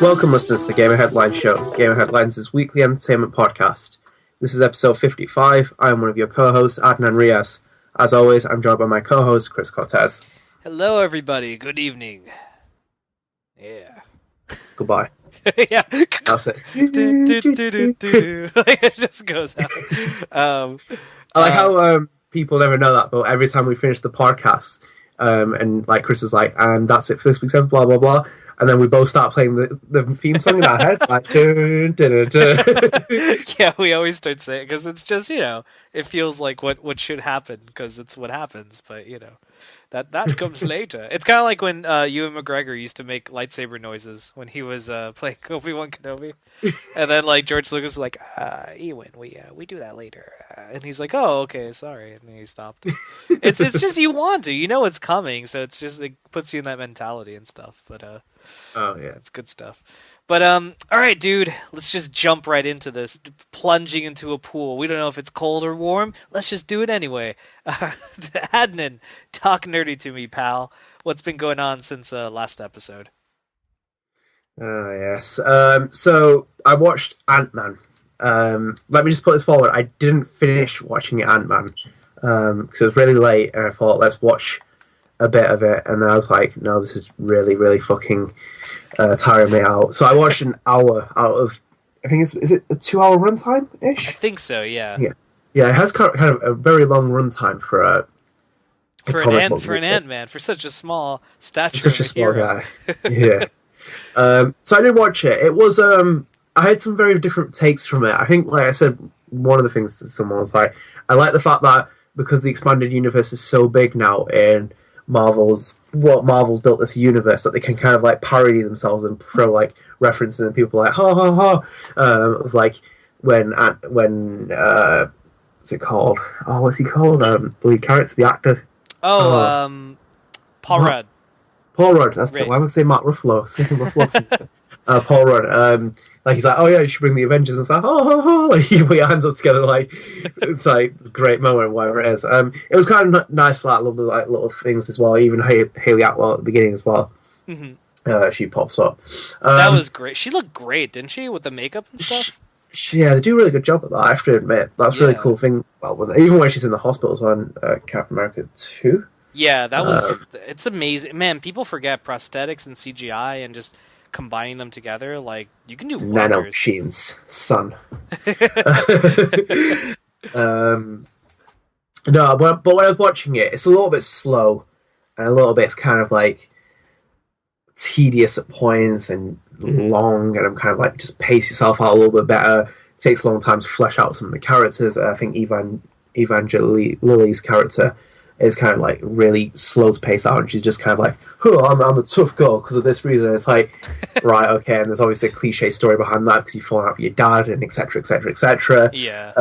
Welcome, listeners, to the Gamer Headlines Show. Gamer Headlines is weekly entertainment podcast. This is episode 55. I am one of your co-hosts, Adnan Riaz. As always, I'm joined by my co-host, Chris Cortez. Hello, everybody. Good evening. Yeah. Goodbye. Yeah. That's it. Like, it just goes out. I like how people never know that, but every time we finish the podcast, and like Chris is like, and that's it for this week's episode, blah, blah, blah. And then we both start playing the theme song in our head. Like, dun, dun, dun, dun. Yeah, we always start saying it because it's just, it feels like what should happen because it's what happens. But, that comes later. It's kind of like when Ewan McGregor used to make lightsaber noises when he was playing Obi-Wan Kenobi. And then, like, George Lucas was like, Ewan, we do that later. And he's like, oh, okay, sorry. And then he stopped. It's just you want to. You know it's coming, so it's just, it puts you in that mentality and stuff. But, oh, yeah. it's good stuff. But, all right, dude, let's just jump right into this. Plunging into a pool. We don't know if it's cold or warm. Let's just do it anyway. Adnan, talk nerdy to me, pal. What's been going on since last episode? Oh, yes. So, I watched Ant-Man. Let me just put this forward. I didn't finish watching Ant-Man because it was really late, and I thought, let's watch a bit of it. And then I was like, no, this is really, really fucking tiring me out. So I watched an hour out of, I think is it a 2-hour runtime-ish? I think so, yeah. Yeah, it has kind of a very long runtime for a an Ant-Man, for such a small stature. Such a small guy. Yeah. So I did watch it. It was I had some very different takes from it. I think, like I said, one of the things that someone was like, I like the fact that because the expanded universe is so big now in Marvel's built this universe that they can kind of like parody themselves and throw like references and people like ha ha ha of like when what's it called? Oh, what's he called? The lead character, the actor. Paul Rudd. Paul Rudd, that's right. it. Why would I say Mark Ruffalo? Something Ruffalo. Paul Rudd. Like he's like, oh yeah, you should bring the Avengers, and it's like, oh, like you put your hands up together, like it's like a great moment, whatever it is. It was kind of nice for that. I love the like little things as well. Even Haley Atwell at the beginning as well. Mm-hmm. She pops up. That was great. She looked great, didn't she, with the makeup and stuff? Yeah, they do a really good job at that. I have to admit, that's a really cool thing. Well, even when she's in the hospital as well, in Captain America 2. Yeah, that was. It's amazing, man. People forget prosthetics and CGI and just combining them together. Like you can do wonders. Nano machines, son. No, but when I was watching it, it's a little bit slow, and a little bit it's kind of like tedious at points and long, and I'm kind of like just pace yourself out a little bit better. It takes a long time to flesh out some of the characters. I think Lily's character is kind of like really slow to pace out, and she's just kind of like, oh, I'm a tough girl because of this reason. It's like, right, okay, and there's obviously a cliche story behind that because you've fallen out with your dad and etc. etc. etc. Yeah.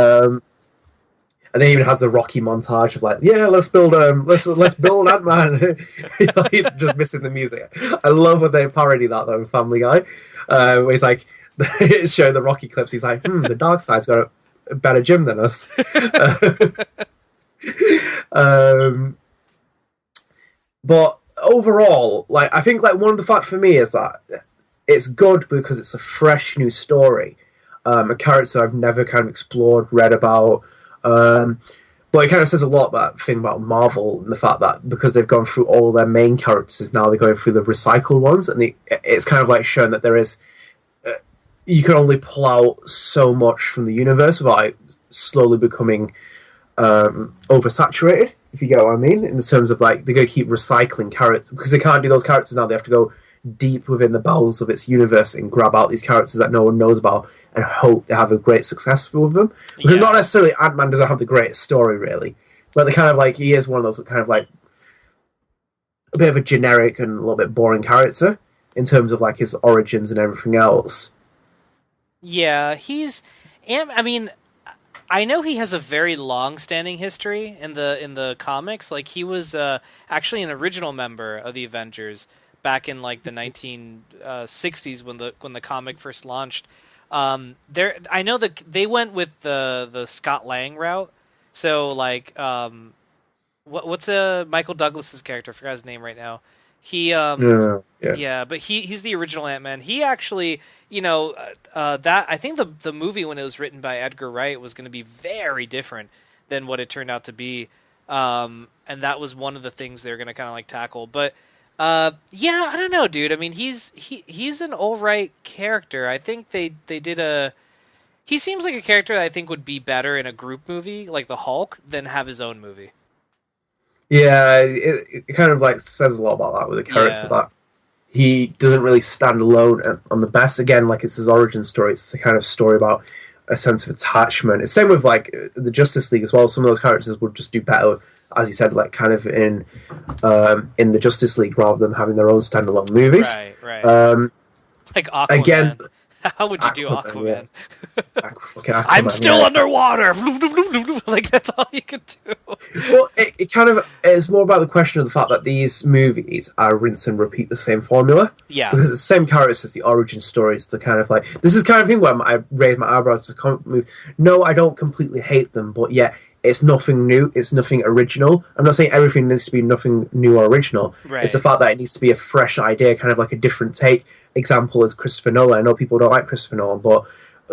And then even has the Rocky montage of like, yeah, let's build build Ant-Man. Like, just missing the music. I love when they parody that though in Family Guy, where he's like, it's showing the Rocky clips. He's like, the dark side's got a better gym than us. But overall, like I think like one of the facts for me is that it's good because it's a fresh new story, a character I've never kind of explored, read about. But it kind of says a lot about thing about Marvel and the fact that because they've gone through all their main characters, now they're going through the recycled ones, and it's kind of like showing that there is you can only pull out so much from the universe without it slowly becoming oversaturated, if you get what I mean, in the terms of like they're going to keep recycling characters because they can't do those characters now. They have to go deep within the bowels of its universe and grab out these characters that no one knows about and hope they have a great success with them. Because not necessarily Ant-Man doesn't have the greatest story really, but they kind of like he is one of those kind of like a bit of a generic and a little bit boring character in terms of like his origins and everything else. Yeah, I mean, I know he has a very long-standing history in the comics. Like he was actually an original member of the Avengers back in like the 1960s when the comic first launched. I know that they went with the Scott Lang route. So like what's Michael Douglas's character? I forgot his name right now. He Yeah. Yeah, but he's the original Ant-Man. He actually, that I think the movie when it was written by Edgar Wright was going to be very different than what it turned out to be. And that was one of the things they're going to kind of like tackle. But yeah, I don't know, dude. I mean, he's an all right character. I think they did a he seems like a character that I think would be better in a group movie like the Hulk than have his own movie. Yeah, it kind of like says a lot about that with the character Yeah. that he doesn't really stand alone on the best. Again, like it's his origin story. It's the kind of story about a sense of attachment. It's same with like the Justice League as well. Some of those characters would just do better, as you said, like kind of in the Justice League rather than having their own standalone movies. Right, right. Um, Like Again, Aquaman. How would you do Aquaman, yeah. Aquaman? Fucking I'm Aquaman, still yeah. underwater. Like that's all you can do. Well, it kind of is more about the question of the fact that these movies are rinse and repeat the same formula. Yeah. Because it's the same characters as the origin stories. The kind of like this is kind of thing where I raise my eyebrows to comic movie. No, I don't completely hate them, but yet it's nothing new. It's nothing original. I'm not saying everything needs to be nothing new or original. Right. It's the fact that it needs to be a fresh idea, kind of like a different take. Example is Christopher Nolan. I know people don't like Christopher Nolan, but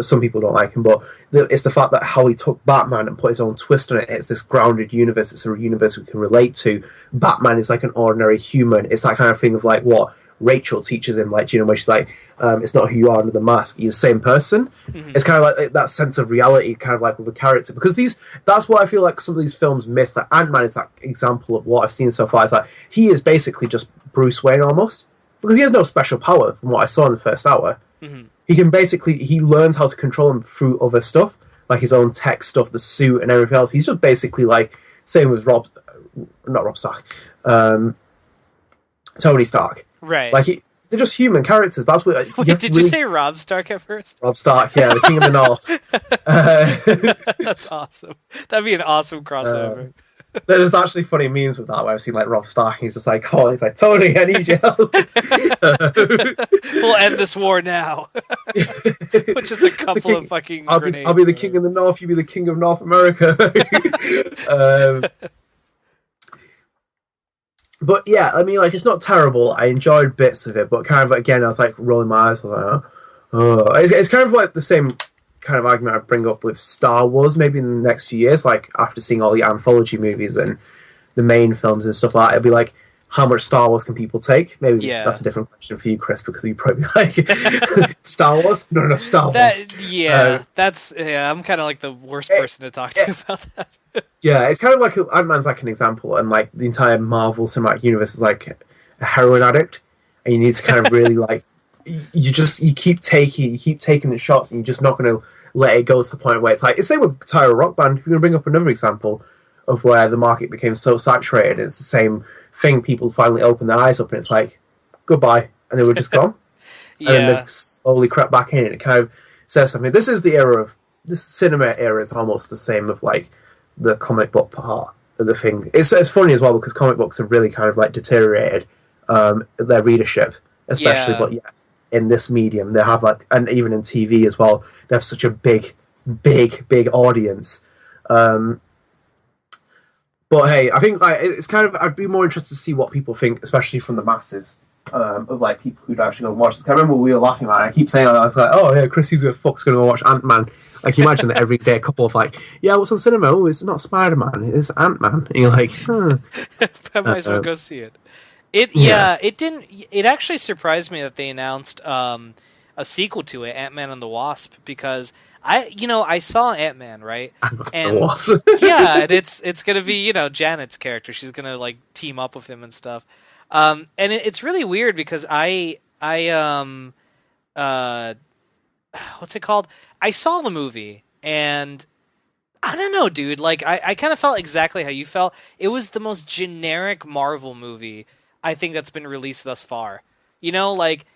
some people don't like him, but it's the fact that how he took Batman and put his own twist on it. It's this grounded universe. It's a universe we can relate to. Batman is like an ordinary human. It's that kind of thing of like what Rachel teaches him, like, you know, where she's like, it's not who you are under the mask. You're the same person. Mm-hmm. It's kind of like that sense of reality, kind of like with a character. Because that's what I feel like some of these films miss. That Ant-Man is that example of what I've seen so far. It's like he is basically just Bruce Wayne almost. Because he has no special power from what I saw in the first hour. Mm-hmm. He learns how to control him through other stuff, like his own tech stuff, the suit and everything else. He's just basically like, same with not Rob Stark, Tony Stark. Right. Like they're just human characters. That's what. Wait, did you say Rob Stark at first? Rob Stark, yeah, the King of the North. That's awesome. That'd be an awesome crossover. There's actually funny memes with that where I've seen like Rob Stark. He's just like, "Oh, he's like Tony, I need your help." We'll end this war now. Which is a couple of fucking. I'll be the King of the North. You be the King of North America. But yeah, I mean, like it's not terrible. I enjoyed bits of it, but kind of again, I was like rolling my eyes. I was like, oh. It's kind of like the same kind of argument I bring up with Star Wars maybe in the next few years, like after seeing all the anthology movies and the main films and stuff like that, it'd be like, how much Star Wars can people take? Maybe that's a different question for you, Chris, because you probably like Star Wars? Not enough Star Wars. I'm kind of like the worst person to talk to about that. Yeah, it's kind of like Ant-Man's like an example, and like the entire Marvel Cinematic Universe is like a heroin addict, and you need to kind of really like you keep taking the shots, and you're just not going to let it go to the point where it's like it's same with Tyra Rock Band. If you're going to bring up another example of where the market became so saturated, it's the same thing. People finally open their eyes up, and it's like goodbye, and they were just gone. Yeah. And then they've slowly crept back in, and it kind of says something. This is the era of this cinema era is almost the same of like the comic book part of the thing. It's funny as well because comic books have really kind of like deteriorated their readership, especially. But yeah, in this medium, they have like, and even in TV as well, they have such a big audience. But hey, I think like it's kind of I'd be more interested to see what people think, especially from the masses. Of like people who'd actually go and watch this. I remember we were laughing about it. I keep saying I was like, oh yeah, Chris who's with fuck's gonna go watch Ant-Man. Like, you imagine that every day a couple of like, yeah, what's on cinema? Oh, it's not Spider-Man, it's Ant-Man. And you're like, I might as well go see it. It didn't. It actually surprised me that they announced a sequel to it, Ant-Man and the Wasp, because I saw Ant-Man, right? And yeah, and it's gonna be Janet's character. She's gonna like team up with him and stuff. And it's really weird because what's it called? I saw the movie, and I don't know, dude. Like, I kind of felt exactly how you felt. It was the most generic Marvel movie I think that's been released thus far. Like,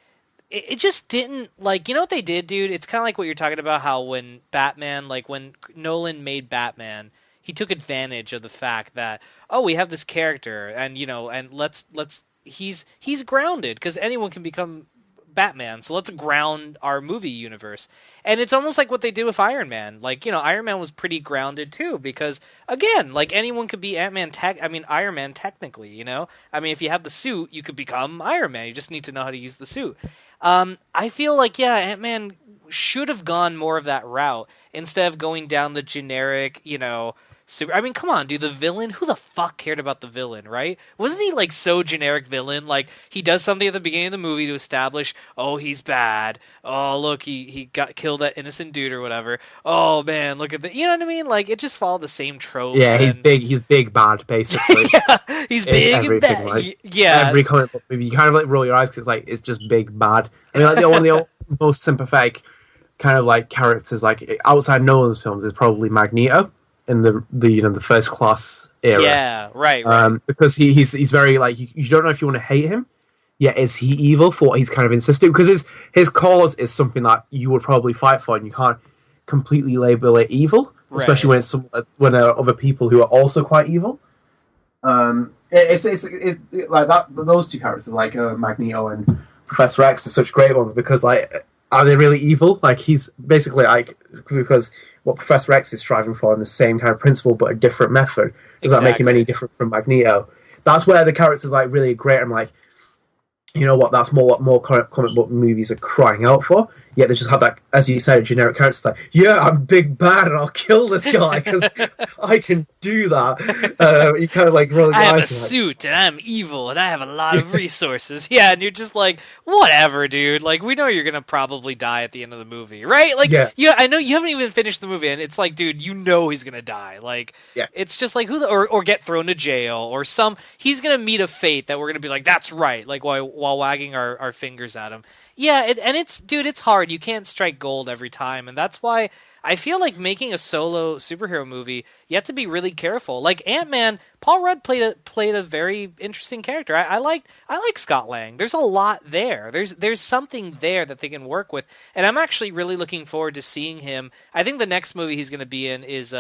it just didn't, like, you know what they did, dude? It's kind of like what you're talking about, how when Batman, like, when Nolan made Batman, he took advantage of the fact that, oh, we have this character, and, and let's he's grounded, because anyone can become Batman, so let's ground our movie universe. And it's almost like what they did with Iron Man. Like, Iron Man was pretty grounded too, because again, like anyone could be Iron Man technically. I mean, if you have the suit, you could become Iron Man. You just need to know how to use the suit. I feel like, yeah, Ant-Man should have gone more of that route instead of going down the generic, super. I mean, come on, dude. The villain. Who the fuck cared about the villain, right? Wasn't he like so generic villain? Like he does something at the beginning of the movie to establish, oh, he's bad. Oh, look, he got killed that innocent dude or whatever. Oh man, look at the. You know what I mean? Like it just followed the same tropes. Yeah, he's and... big. He's big bad, basically. Yeah, he's big and bad. Like, yeah, every comic book movie, you kind of like roll your eyes because it's like it's just big bad. I mean, like one of the most sympathetic kind of like characters, like outside Nolan's films, is probably Magneto in the First Class era. Yeah, right. Because he's very like you don't know if you want to hate him. Yeah, is he evil for what he's kind of insisting? Because his cause is something that you would probably fight for, and you can't completely label it evil, especially when it's when there are other people who are also quite evil. It's like that. Those two characters, like Magneto and Professor X, are such great ones because like, are they really evil? Like he's basically like because what Professor X is striving for in the same kind of principle but a different method. Does that make him any different from Magneto? That's where the characters like really great. I'm like, you know what? That's what more comic book movies are crying out for. Yet they just have that, as you said, generic characters like, yeah, I'm big bad and I'll kill this guy because I can do that. You kind of like roll your eyes. I have a suit and I'm evil and I have a lot of resources. Yeah, and you're just like, whatever, dude. Like, we know you're gonna probably die at the end of the movie, right? Like, yeah, I know you haven't even finished the movie, and it's like, dude, you know he's gonna die. Like, yeah. It's just like or get thrown to jail or he's gonna meet a fate that we're gonna be like, that's right. Like while wagging our fingers at him. Yeah, it's hard. You can't strike gold every time, and that's why I feel like making a solo superhero movie, you have to be really careful. Like Ant-Man, Paul Rudd played a very interesting character. I like Scott Lang. There's a lot there. There's something there that they can work with, and I'm actually really looking forward to seeing him. I think the next movie he's going to be in is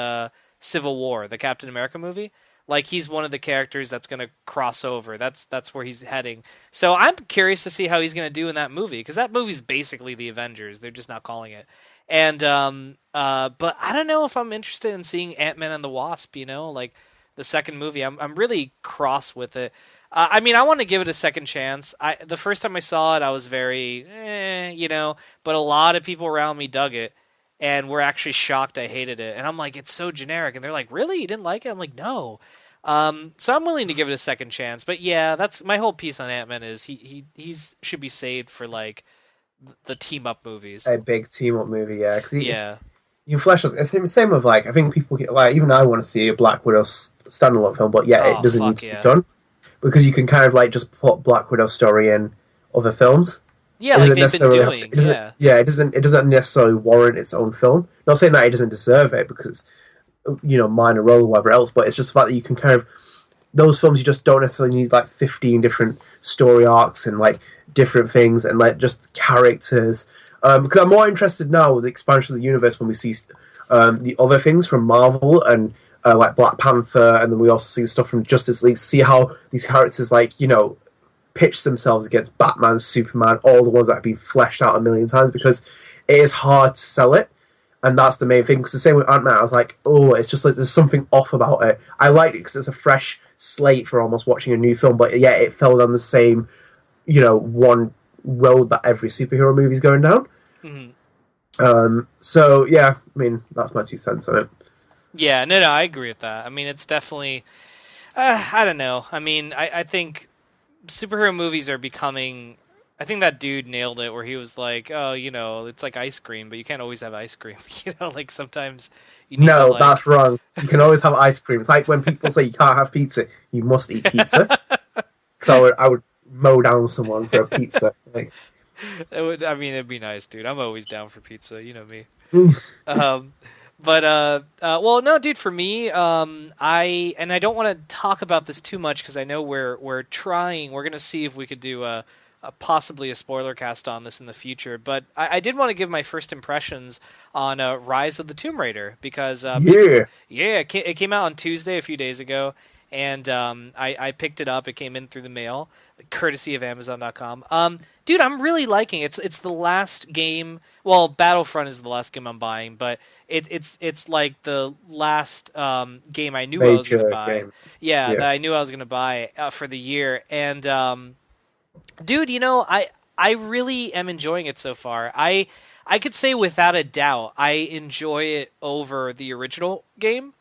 Civil War, the Captain America movie. Like he's one of the characters that's going to cross over. That's where he's heading. So I'm curious to see how he's going to do in that movie, because that movie's basically the Avengers. They're just not calling it. And but I don't know if I'm interested in seeing Ant-Man and the Wasp. Like the second movie. I'm really cross with it. I mean, I want to give it a second chance. The first time I saw it, I was very, but a lot of people around me dug it. And were actually shocked I hated it. And I'm like, it's so generic. And they're like, really? You didn't like it? I'm like, no. So I'm willing to give it a second chance. But yeah, that's my whole piece on Ant-Man is he's should be saved for like the team up movies. A big team up movie, yeah. Cause you flesh us. It's the same with like, I think people like, even I want to see a Black Widow standalone film, but yeah, it doesn't need to be done. Because you can kind of like just put Black Widow story in other films. Yeah, like they've been doing. It doesn't necessarily warrant its own film. Not saying that it doesn't deserve it because it's minor role or whatever else, but it's just the fact that you can kind of those films you just don't necessarily need like 15 different story arcs and like different things and like just characters. Because I'm more interested now with the expansion of the universe when we see the other things from Marvel and like Black Panther, and then we also see stuff from Justice League. See how these characters pitch themselves against Batman, Superman, all the ones that have been fleshed out a million times, because it is hard to sell it, and that's the main thing. Because the same with Ant-Man, I was like, oh, it's just like there's something off about it. I liked it because it's a fresh slate for almost watching a new film, but yeah, it fell down the same, one road that every superhero movie's going down. Mm-hmm. So yeah, I mean, that's my 2 cents on it. Yeah, no, I agree with that. I mean, it's definitely, I don't know. I mean, I think superhero movies are becoming. I think that dude nailed it, where he was like, "Oh, it's like ice cream, but you can't always have ice cream. Like sometimes you need to, that's wrong. You can always have ice cream. It's like when people say you can't have pizza, you must eat pizza." Because I would mow down someone for a pizza. Like, it'd be nice, dude. I'm always down for pizza. You know me. But well, no, dude. For me, I don't want to talk about this too much because I know we're trying. We're gonna see if we could do possibly a spoiler cast on this in the future. But I did want to give my first impressions on Rise of the Tomb Raider because it came out on Tuesday a few days ago, and I picked it up. It came in through the mail, courtesy of Amazon.com. Dude, dude, I'm really liking it. It's the last game. Well, Battlefront is the last game I'm buying, but it's like the last game I knew I was gonna Major buy. game. Yeah, Yeah. that I knew I was gonna buy for the year. And dude, I really am enjoying it so far. I could say without a doubt I enjoy it over the original game.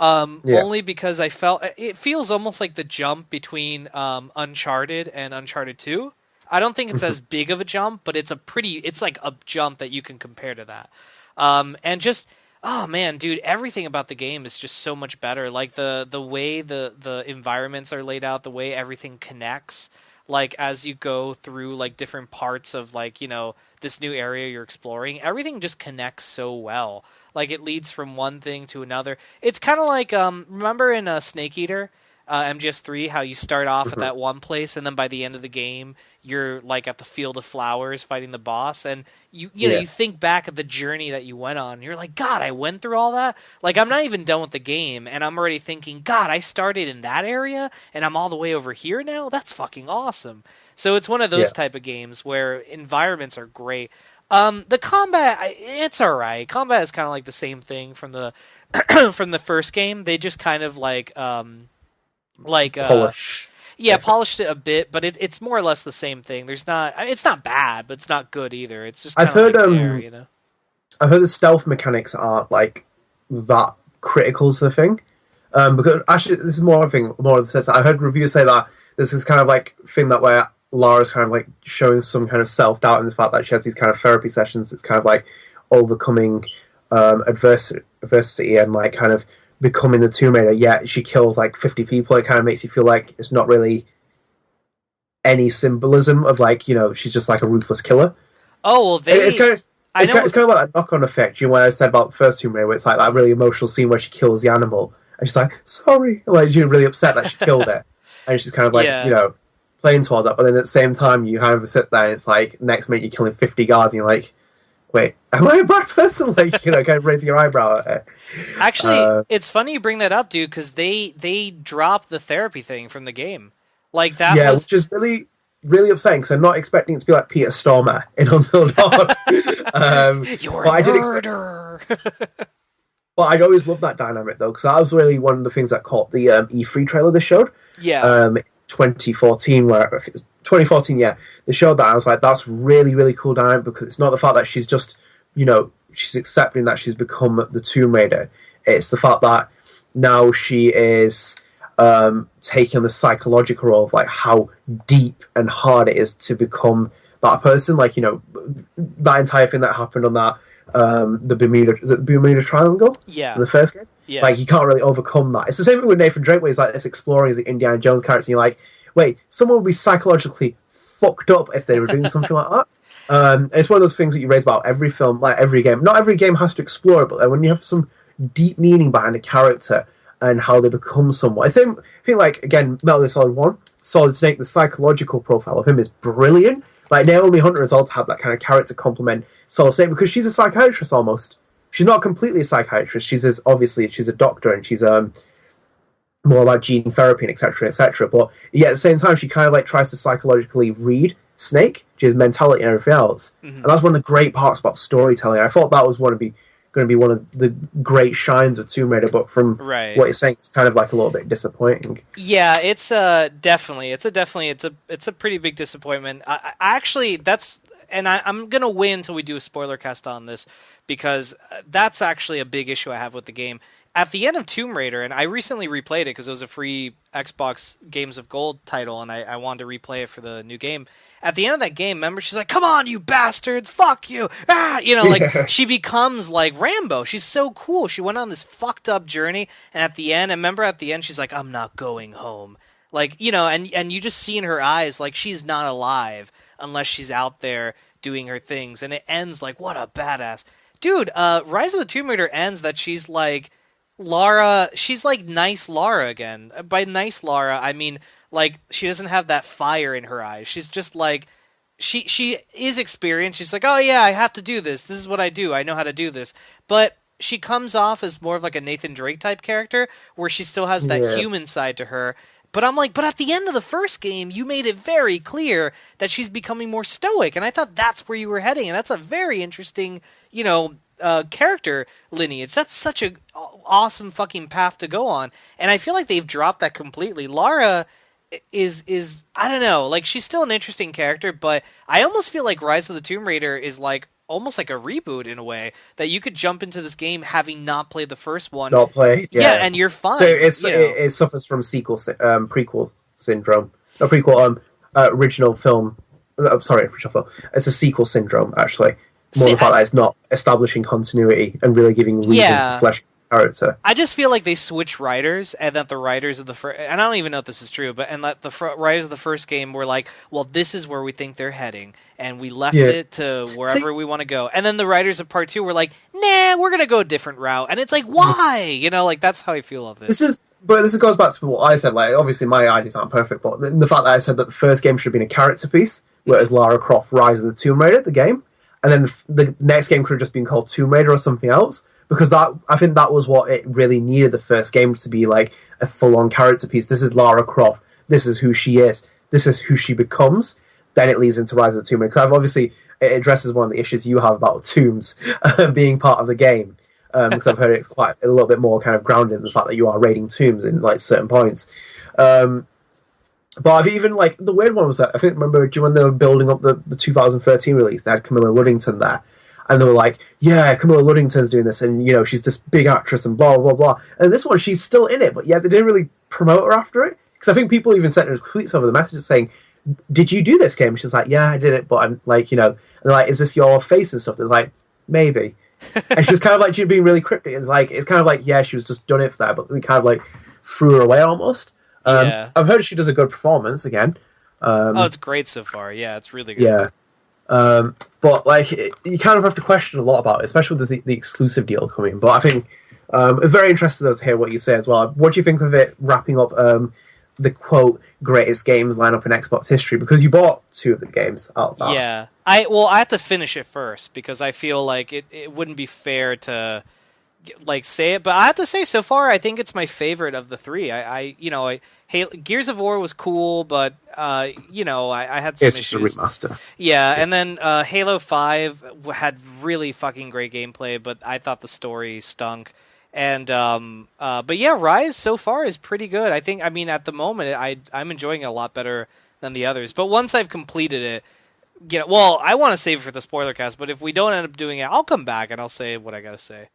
Yeah. Only because I felt it feels almost like the jump between Uncharted and Uncharted 2. I don't think it's as big of a jump, but it's like a jump that you can compare to that. And just oh man, dude, everything about the game is just so much better. Like the way the environments are laid out, the way everything connects. Like as you go through like different parts of like this new area you're exploring, everything just connects so well. Like it leads from one thing to another. It's kind of like remember in Snake Eater, MGS3, how you start off at Mhm. that one place and then by the end of the game you're like at the Field of Flowers fighting the boss, and Yeah. you think back at the journey that you went on. And you're like, God, I went through all that. Like I'm not even done with the game, and I'm already thinking, God, I started in that area and I'm all the way over here now. That's fucking awesome. So it's one of Yeah. those type of games where environments are great. The combat, it's all right. Combat is kind of like the same thing from the from the first game. They just kind of like Polish. yeah, polished it a bit, but it's more or less the same thing. There's not, I mean, it's not bad, but it's not good either. It's just I've kind of heard like there. I've heard the stealth mechanics aren't like that critical to the thing. Because actually, this is more of a thing, more of the sense that I heard reviews say that this is kind of like thing that where Lara's kind of like showing some kind of self doubt in the fact that she has these kind of therapy sessions. It's kind of like overcoming adversity and like kind of becoming the Tomb Raider. Yet she kills like 50 people. It kind of makes you feel like it's not really any symbolism of like she's just like a ruthless killer. Oh well, It's kind of I know. it's kind of like a knock on effect. When I said about the first Tomb Raider, where it's like that really emotional scene where she kills the animal, and she's like, "Sorry," like she's really upset that she killed it, and she's kind of like Yeah, playing towards that. But then at the same time, you kind of sit there, and it's like next minute you're killing 50 guards, and you're like, "Wait, am I a bad person?" Like kind of raising your eyebrow at it. actually, it's funny you bring that up, dude, because they dropped the therapy thing from the game. Like that Yeah, was which is really really upsetting because I'm not expecting it to be like Peter Stormer in Until Dawn. you're But a I did expect. murderer. Well, I'd always loved that dynamic though, because that was really one of the things that caught the E3 trailer they showed. Yeah, 2014, where if it was 2014, yeah, they showed that. I was like, that's really really cool dynamic because it's not the fact that she's just she's accepting that she's become the Tomb Raider. It's the fact that now she is taking the psychological role of like how deep and hard it is to become that person. Like that entire thing that happened on that the Bermuda is it the Bermuda Triangle yeah, in the first game. yeah. Like you can't really overcome that. It's the same thing with Nathan Drake, where he's like this exploring as the Indiana Jones character. And you're like, wait, someone would be psychologically fucked up if they were doing something like that. It's one of those things that you raise about every film, like every game. Not every game has to explore it, but when you have some deep meaning behind a character and how they become someone. I think like again, Metal Gear Solid 1, Solid Snake, the psychological profile of him is brilliant. Like Naomi Hunter has also had that kind of character complement Solid Snake because she's a psychiatrist almost. She's not completely a psychiatrist. Obviously she's a doctor and she's more about gene therapy and etc. etc. But yet at the same time she kind of like tries to psychologically read Snake, his mentality and everything else. Mm-hmm. And that's one of the great parts about storytelling. I thought that was going to be one of the great shines of Tomb Raider, but from Right. what you're saying, it's kind of like a little bit disappointing. Yeah, it's definitely it's a pretty big disappointment. I actually I'm gonna wait until we do a spoiler cast on this because that's actually a big issue I have with the game. At the end of Tomb Raider, and I recently replayed it because it was a free Xbox Games of Gold title, and I wanted to replay it for the new game. At the end of that game, remember, she's like, "Come on, you bastards! Fuck you!" Like she becomes like Rambo. She's so cool. She went on this fucked up journey, and at the end, she's like, "I'm not going home." Like and you just see in her eyes like she's not alive unless she's out there doing her things, and it ends like, what a badass dude. Rise of the Tomb Raider ends that she's like Lara. She's like nice Lara again. By nice Lara, I mean like she doesn't have that fire in her eyes. She's just like she is experienced. She's like, oh yeah, I have to do this. This is what I do. I know how to do this. But she comes off as more of like a Nathan Drake type character, where she still has that Yeah. human side to her. But I'm like, but at the end of the first game, you made it very clear that she's becoming more stoic, and I thought that's where you were heading, and that's a very interesting, character lineage. That's such a awesome fucking path to go on, and I feel like they've dropped that completely. Lara is I don't know, like she's still an interesting character, but I almost feel like Rise of the Tomb Raider is like almost like a reboot in a way that you could jump into this game having not played the first one. Not played, Yeah, yeah. and you're fine. So it suffers from prequel syndrome. No prequel, original film. Sorry, original film. It's a sequel syndrome, actually. More the fact that it's not establishing continuity and really giving reason for fleshing character. I just feel like they switch writers, and that the writers of the first, and I don't even know if this is true, but and that the writers of the first game were like, well, this is where we think they're heading, and we left it to wherever we want to go. And then the writers of part 2 were like, nah, we're gonna go a different route, and it's like, why? Like that's how I feel of it. This goes back to what I said. Like, obviously, my ideas aren't perfect, but the fact that I said that the first game should have been a character piece, whereas Lara Croft Rise of the Tomb Raider, the game, and then the next game could have just been called Tomb Raider or something else. Because I think that was what it really needed, the first game to be like a full-on character piece. This is Lara Croft. This is who she is. This is who she becomes. Then it leads into Rise of the Tomb Raider. Because obviously it addresses one of the issues you have about tombs being part of the game. Because I've heard it's quite a little bit more kind of grounded in the fact that you are raiding tombs in like certain points. But I've even like the weird one was that I think remember when they were building up the 2013 release, they had Camilla Luddington there. And they were like, yeah, Camilla Luddington's doing this, and, she's this big actress, and blah, blah, blah. And this one, she's still in it, but yeah, they didn't really promote her after it. Because I think people even sent her tweets over the messages saying, did you do this game? She's like, yeah, I did it, but I'm like, and they're like, is this your face and stuff? They're like, maybe. And she was kind of like, she'd being really cryptic. It's kind of like, yeah, she was just done it for that, but they kind of like threw her away almost. I've heard she does a good performance again. It's great so far. Yeah, it's really good. Yeah. But like you kind of have to question a lot about it, especially with the exclusive deal coming. But I think I'm very interested though to hear what you say as well. What do you think of it wrapping up the quote greatest games lineup in Xbox history? Because you bought 2 of the games out of that. Yeah, I have to finish it first because I feel like it wouldn't be fair to like say it, but I have to say so far I think it's my favorite of the 3. Gears of War was cool, but I had some issues. Just a remaster. Yeah, and then Halo 5 had really fucking great gameplay, but I thought the story stunk. And but yeah, Rise so far is pretty good. I mean at the moment I'm enjoying it a lot better than the others. But once I've completed it, I want to save it for the spoiler cast, but if we don't end up doing it, I'll come back and I'll say what I gotta say.